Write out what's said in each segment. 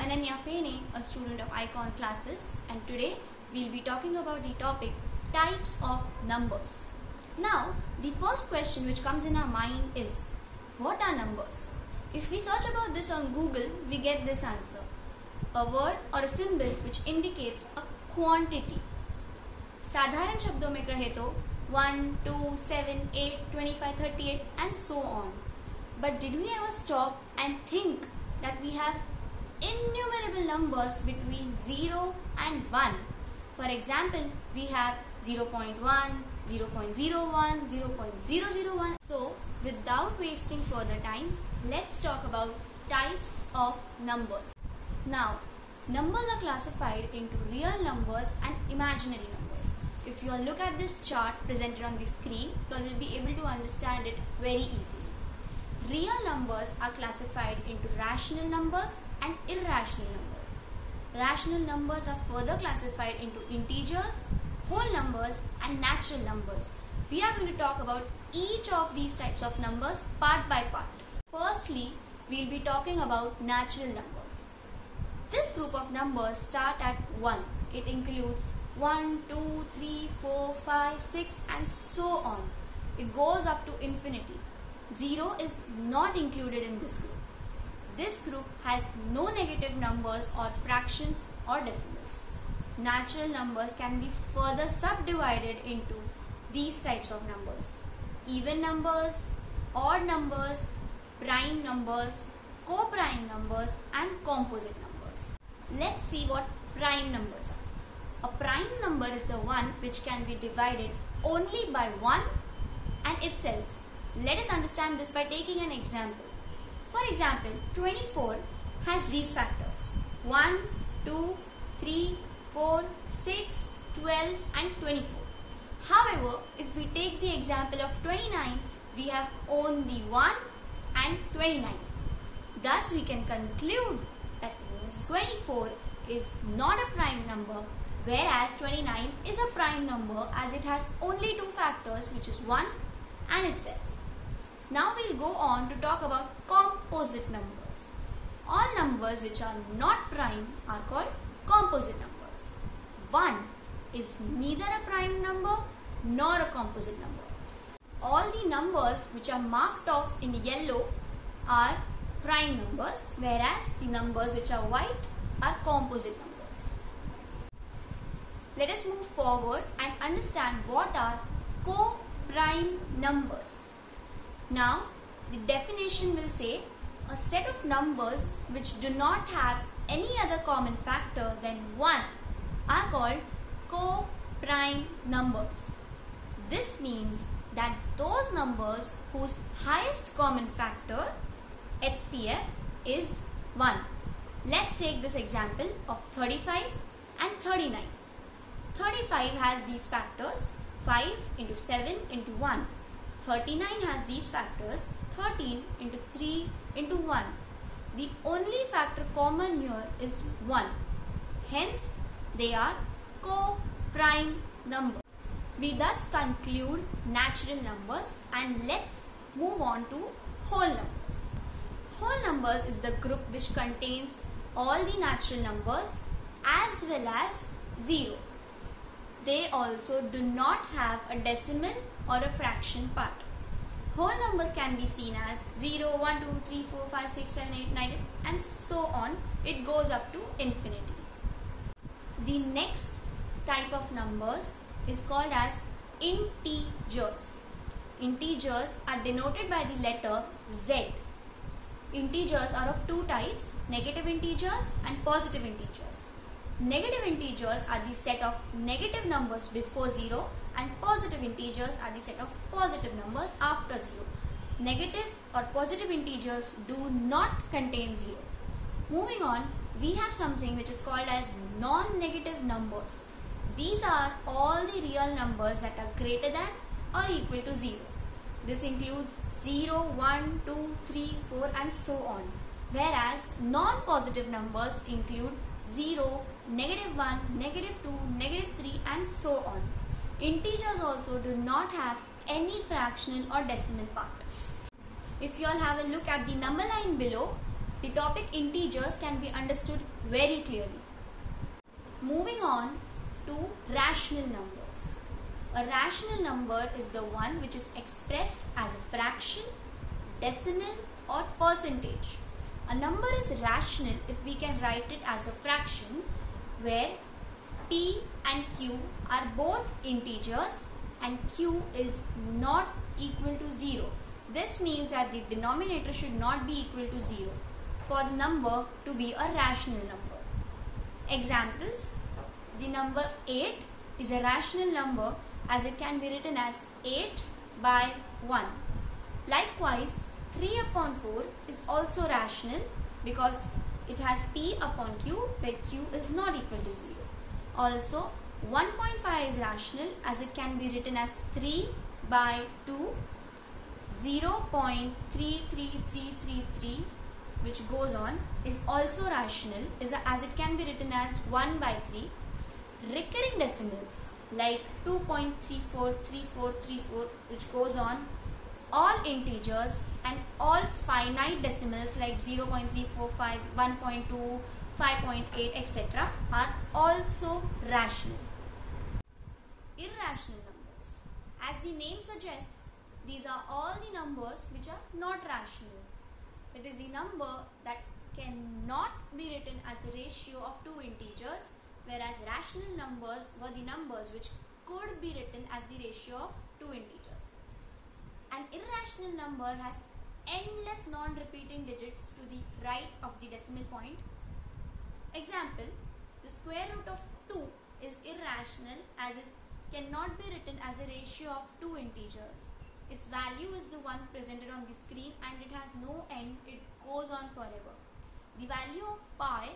Ananya Fene, a student of Icon classes, and today we'll be talking about the topic types of numbers. Now, the first question which comes in our mind is, what are numbers? If we search about this on Google, we get this answer. A word or a symbol which indicates a quantity. साधारण शब्दों में कहे तो 1, 2, 7, 8, 25, 38 and so on. But did we ever stop and think that we have innumerable numbers between 0 and 1? For example, we have 0.1, 0.01, 0.001. So, without wasting further time, let's talk about types of numbers. Now, numbers are classified into real numbers and imaginary numbers. If you look at this chart presented on the screen, you will be able to understand it very easily. Real numbers are classified into rational numbers and irrational numbers. Rational numbers are further classified into integers, whole numbers and natural numbers. We are going to talk about each of these types of numbers part by part. Firstly, we will be talking about natural numbers. This group of numbers start at 1. It includes 1, 2, 3, 4, 5, 6 and so on. It goes up to infinity. 0 is not included in this group. This group has no negative numbers or fractions or decimals. Natural numbers can be further subdivided into these types of numbers: even numbers, odd numbers, prime numbers, co-prime numbers and composite numbers. Let's see what prime numbers are. A prime number is the one which can be divided only by 1 and itself. Let us understand this by taking an example. For example, 24 has these factors: 1, 2, 3, 4, 6, 12 and 24. However, if we take the example of 29, we have only 1 and 29. Thus, we can conclude that 24 is not a prime number, whereas 29 is a prime number as it has only two factors, which is 1 and itself. Now we'll go on to talk about composite numbers. All numbers which are not prime are called composite numbers. 1 is neither a prime number nor a composite number. All the numbers which are marked off in yellow are prime numbers, whereas the numbers which are white are composite numbers. Let us move forward and understand what are co-prime numbers. Now, the definition will say a set of numbers which do not have any other common factor than 1 are called co-prime numbers. This means that those numbers whose highest common factor, HCF, is 1. Let's take this example of 35 and 39. 35 has these factors: 5 into 7 into 1. 39 has these factors: 13 into 3 into 1. The only factor common here is 1. Hence, they are co-prime numbers. We thus conclude natural numbers, and let's move on to whole numbers. Whole numbers is the group which contains all the natural numbers as well as 0. They also do not have a decimal or a fraction part. Whole numbers can be seen as 0, 1, 2, 3, 4, 5, 6, 7, 8, 9 and so on. It goes up to infinity. The next type of numbers is called as integers. Integers are denoted by the letter Z. Integers are of two types: negative integers and positive integers. Negative integers are the set of negative numbers before 0 and positive integers are the set of positive numbers after 0. Negative or positive integers do not contain 0. Moving on, we have something which is called as non-negative numbers. These are all the real numbers that are greater than or equal to 0. This includes 0, 1, 2, 3, 4 and so on. Whereas non-positive numbers include 0, -1, -2, -3 and so on. Integers also do not have any fractional or decimal part. If you all have a look at the number line below, the topic integers can be understood very clearly. Moving on to rational numbers. A rational number is the one which is expressed as a fraction, decimal or percentage. A number is rational if we can write it as a fraction where p and q are both integers and q is not equal to 0. This means that the denominator should not be equal to 0 for the number to be a rational number. Examples: the number 8 is a rational number as it can be written as 8 by 1. Likewise, 3 upon 4 is also rational because it has p upon q where q is not equal to 0. Also, 1.5 is rational as it can be written as 3 by 2. 0.33333 which goes on is also rational as it can be written as 1 by 3. Recurring decimals like 2.343434 which goes on, all integers and all finite decimals like 0.345, 1.2, 5.8 etc. are also rational. Irrational numbers. As the name suggests, these are all the numbers which are not rational. It is the number that cannot be written as a ratio of two integers, whereas rational numbers were the numbers which could be written as the ratio of two integers. An irrational number has endless non-repeating digits to the right of the decimal point. Example: the square root of 2 is irrational as it cannot be written as a ratio of two integers. Its value is the one presented on the screen and it has no end, it goes on forever. The value of pi,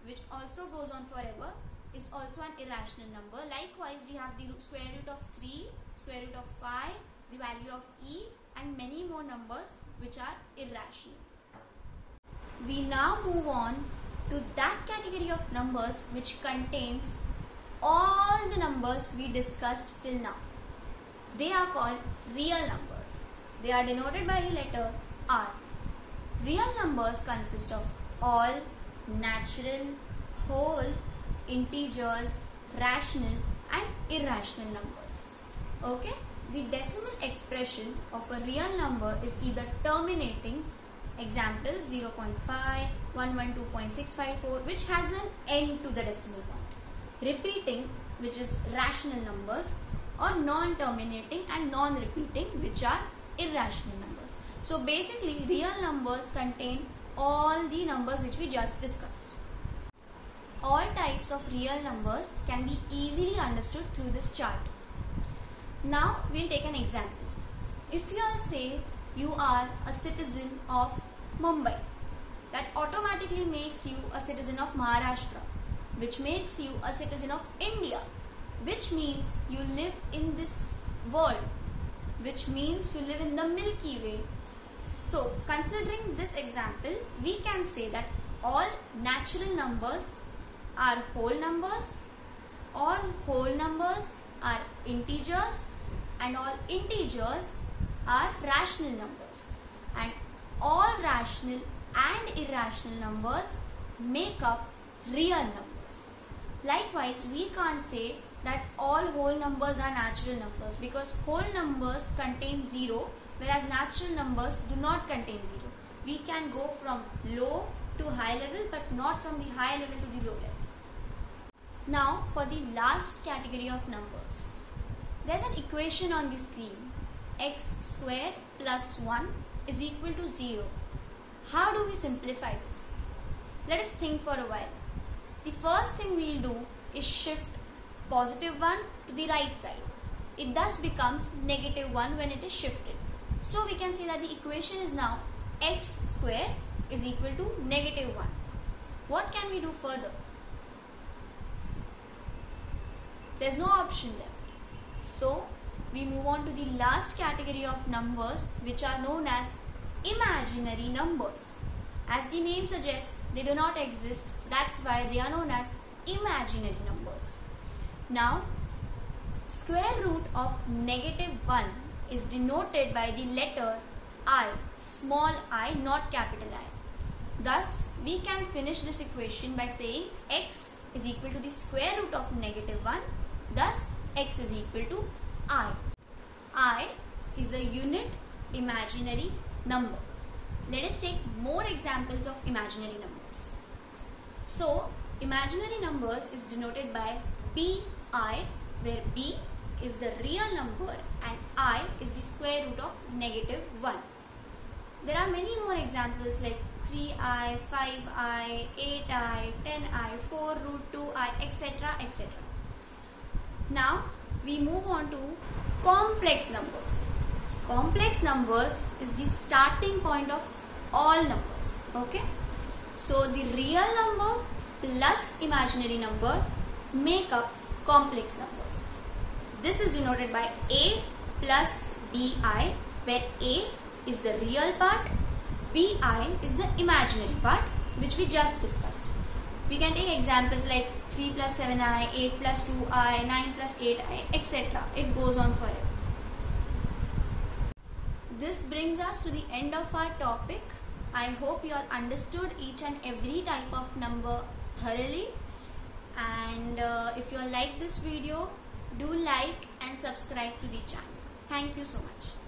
which also goes on forever, is also an irrational number. Likewise, we have the square root of 3, square root of 5, the value of e and many more numbers which are irrational. We now move on to that category of numbers which contains all the numbers we discussed till now. They are called real numbers. They are denoted by the letter R. Real numbers consist of all, natural, whole, integers, rational and irrational numbers. Okay? The decimal expression of a real number is either terminating, example 0.5, 112.654, which has an end to the decimal point, repeating, which is rational numbers, or non-terminating and non-repeating, which are irrational numbers. So basically, real numbers contain all the numbers which we just discussed. All types of real numbers can be easily understood through this chart. Now we'll take an example. If you all say you are a citizen of Mumbai, that automatically makes you a citizen of Maharashtra, which makes you a citizen of India, which means you live in this world, which means you live in the Milky Way. So considering this example, we can say that all natural numbers are whole numbers, all whole numbers are integers, and all integers are rational numbers, and all rational and irrational numbers make up real numbers. Likewise, we can't say that all whole numbers are natural numbers because whole numbers contain 0 whereas natural numbers do not contain 0. We can go from low to high level but not from the high level to the low level. Now for the last category of numbers. There's an equation on the screen. X square plus 1 is equal to 0. How do we simplify this? Let us think for a while. The first thing we'll do is shift positive 1 to the right side. It thus becomes negative 1 when it is shifted. So we can say that the equation is now x square is equal to negative 1. What can we do further? There's no option left. So we move on to the last category of numbers, which are known as imaginary numbers. As the name suggests, they do not exist. That's why they are known as imaginary numbers. Now, square root of negative 1 is denoted by the letter I, small I, not capital I. Thus, we can finish this equation by saying x is equal to the square root of negative 1. Thus, x is equal to I. I is a unit imaginary number. Let us take more examples of imaginary numbers. So, imaginary numbers is denoted by bi, where b is the real number and I is the square root of negative 1. There are many more examples like 3i, 5i, 8i, 10i, 4 root 2i, etc. etc. Now we move on to complex numbers. Complex numbers is the starting point of all numbers. Okay. So the real number plus imaginary number make up complex numbers. This is denoted by a plus bi, where a is the real part, bi is the imaginary part, which we just discussed. We can take examples like 3 plus 7i, 8 plus 2i, 9 plus 8i, etc. It goes on forever. This brings us to the end of our topic. I hope you all understood each and every type of number thoroughly. And if you all like this video, do like and subscribe to the channel. Thank you so much.